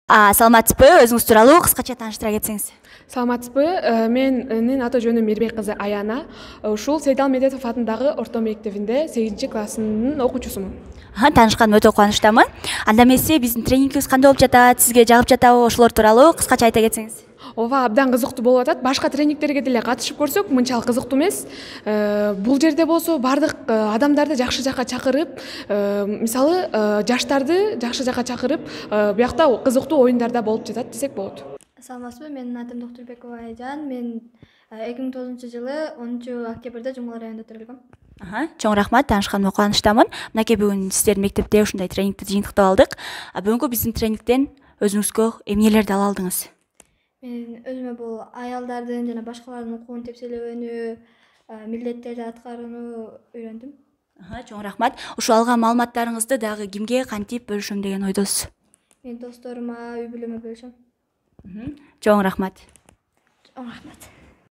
Саламатсызбы, өзүңүз тууралуу кыскача тааныштыра кетсеңиз. Саламатсызбы, менин аты жөнүм Мирбек кызы Аяна. Ушул Сейдал Медетов атындагы орто мектебинде 8 классынын окуучусумун. Таанышканыма өтө кубанычтамын. Анда эмесе биздин тренингибиз кандай болуп жатат, сизге жагып жатабы, ошолор тууралуу кыскача айта кетсеңиз. Ооба, абдан кызыктуу болуп атат. Башка тренингтерге деле катышып көрсөк, мынчалык кызыктуу эмес. Бул жерде болсо бардык адамдарды жакшы жакка чакырып, мисалы, жаштарды жакшы жакка чакырып, буякта кызыктуу оюндар да болуп жатат десек болот. Саламатсызбы, менин атым Доктурбекова Айжан. Мен 2009-жылы 10-октябрда Жумгал районунда төрөлгөм. Чоң рахмат, таанышканыма кубанычтамын. Мынакей бүгүн сиздердин мектепте ушундай тренингди жыйынтыктап алдык. Бүгүнкү биздин тренингден өзүңүзгө эмнелерди ала алдыңыз? Мен өзүмө бул аялдардын жана башкалардын укугун тепселебөөнү, милдеттерди аткарууну үйрөндүм. Чоң рахмат. Ушул алган маалыматтарыңызды дагы кимге кантип бөлүшөм деген ойдосуз? Мен досторума, үй бүлөмө бөлүшөм. Чоң рахмат. Рахмат.